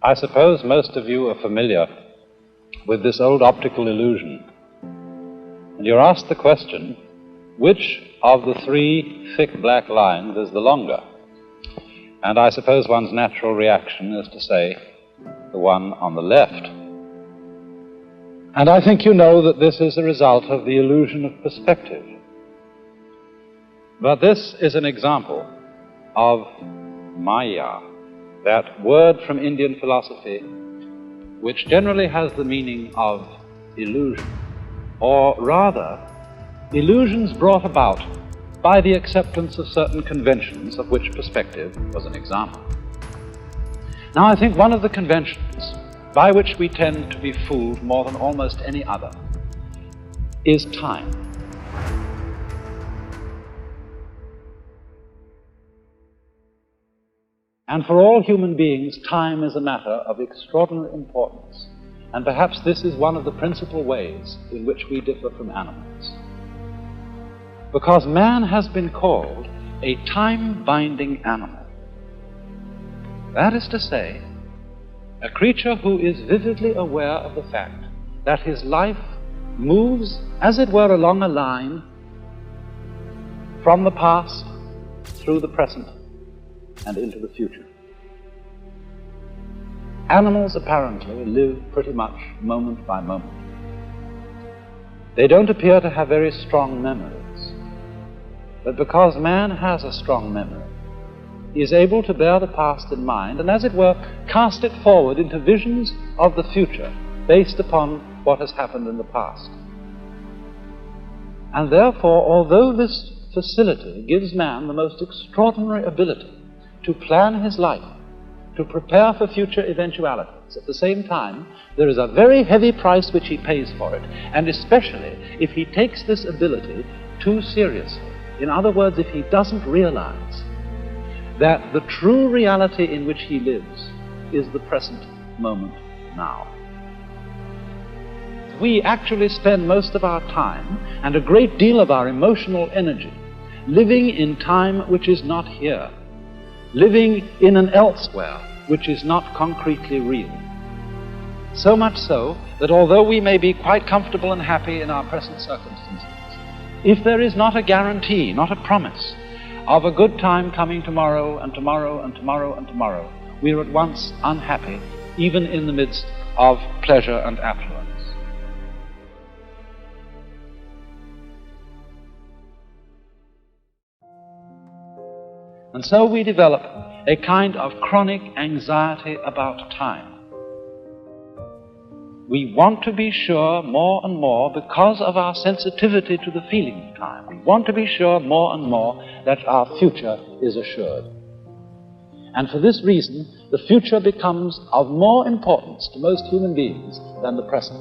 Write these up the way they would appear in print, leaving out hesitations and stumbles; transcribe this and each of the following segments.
I suppose most of you are familiar with this old optical illusion. And you're asked the question, which of the three thick black lines is the longer? And I suppose one's natural reaction is to say the one on the left. And I think you know that this is a result of the illusion of perspective. But this is an example of Maya, that word from Indian philosophy which generally has the meaning of illusion, or rather, illusions brought about by the acceptance of certain conventions, of which perspective was an example. Now, I think one of the conventions by which we tend to be fooled more than almost any other is time. And for all human beings, time is a matter of extraordinary importance. And perhaps this is one of the principal ways in which we differ from animals. Because man has been called a time-binding animal. That is to say, a creature who is vividly aware of the fact that his life moves, as it were, along a line from the past through the present and into the future. Animals apparently live pretty much moment by moment. They don't appear to have very strong memories, but because man has a strong memory, he is able to bear the past in mind and, as it were, cast it forward into visions of the future based upon what has happened in the past. And therefore, although this facility gives man the most extraordinary ability to plan his life, to prepare for future eventualities, at the same time, there is a very heavy price which he pays for it, and especially if he takes this ability too seriously. In other words, if he doesn't realize that the true reality in which he lives is the present moment now. We actually spend most of our time and a great deal of our emotional energy living in time which is not here, living in an elsewhere which is not concretely real. So much so that although we may be quite comfortable and happy in our present circumstances, if there is not a guarantee, not a promise, of a good time coming tomorrow and tomorrow and tomorrow and tomorrow, we are at once unhappy, even in the midst of pleasure and affluence. And so we develop a kind of chronic anxiety about time. We want to be sure more and more, because of our sensitivity to the feeling of time, we want to be sure more and more that our future is assured. And for this reason, the future becomes of more importance to most human beings than the present.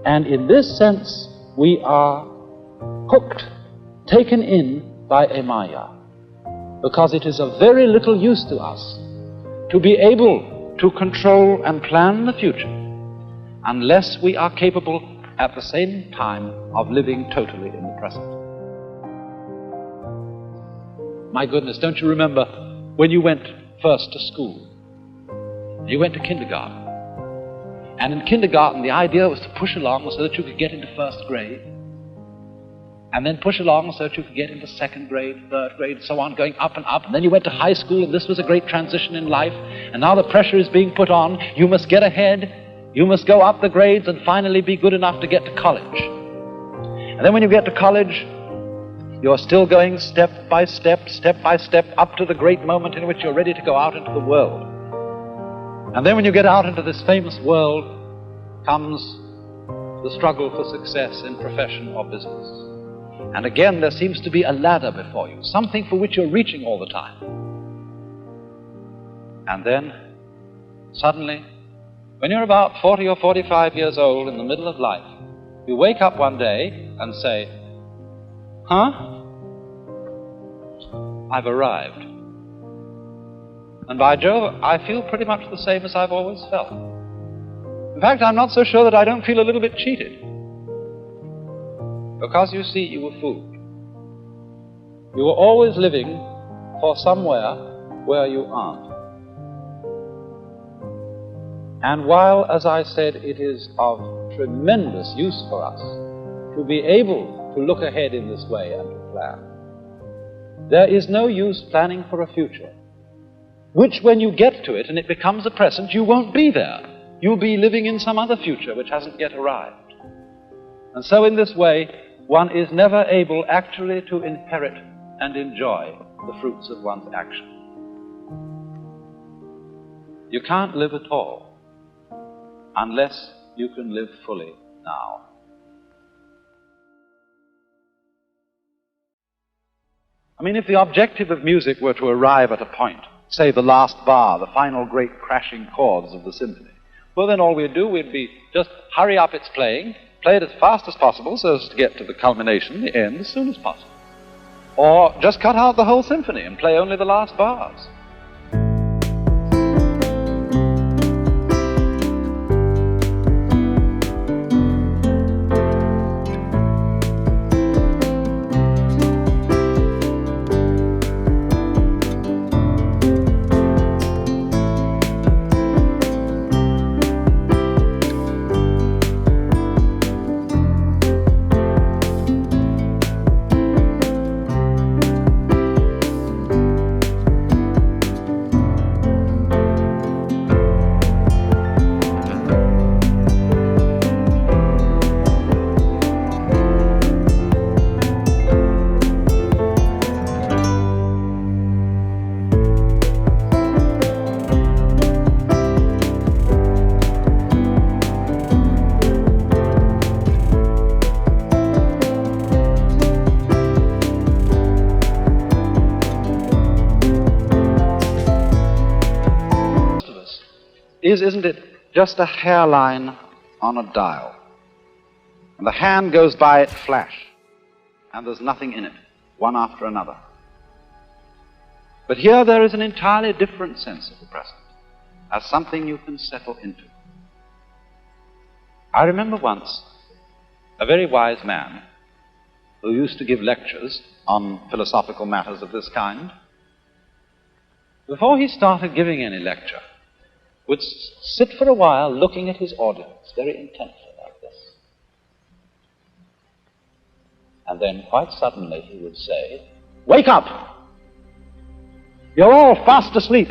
And in this sense, we are hooked, taken in by a Maya, because it is of very little use to us to be able to control and plan the future unless we are capable at the same time of living totally in the present. My goodness, don't you remember when you went first to school? You went to kindergarten. And in kindergarten, the idea was to push along so that you could get into first grade, and then push along so that you could get into second grade, third grade, so on, going up and up. And then you went to high school, and this was a great transition in life. And now the pressure is being put on. You must get ahead. You must go up the grades and finally be good enough to get to college. And then when you get to college, you're still going step by step, up to the great moment in which you're ready to go out into the world. And then when you get out into this famous world, comes the struggle for success in profession or business. And again, there seems to be a ladder before you, something for which you're reaching all the time. And then, suddenly, when you're about 40 or 45 years old in the middle of life, you wake up one day and say, I've arrived. And by Jove, I feel pretty much the same as I've always felt. In fact, I'm not so sure that I don't feel a little bit cheated. Because, you see, you were fooled. You were always living for somewhere where you aren't. And while, as I said, it is of tremendous use for us to be able to look ahead in this way and to plan, there is no use planning for a future, which when you get to it and it becomes a present, you won't be there. You'll be living in some other future which hasn't yet arrived. And so in this way, one is never able actually to inherit and enjoy the fruits of one's action. You can't live at all unless you can live fully now. I mean, if the objective of music were to arrive at a point, say the last bar, the final great crashing chords of the symphony, well, then all we'd do, we'd be just hurry up its playing, play it as fast as possible so as to get to the culmination, the end, as soon as possible. Or just cut out the whole symphony and play only the last bars. Isn't it just a hairline on a dial? And the hand goes by it flash, and there's nothing in it, one after another. But here there is an entirely different sense of the present, as something you can settle into. I remember once a very wise man who used to give lectures on philosophical matters of this kind. Before he started giving any lecture, would sit for a while looking at his audience very intently like this. And then quite suddenly he would say, "Wake up! You're all fast asleep.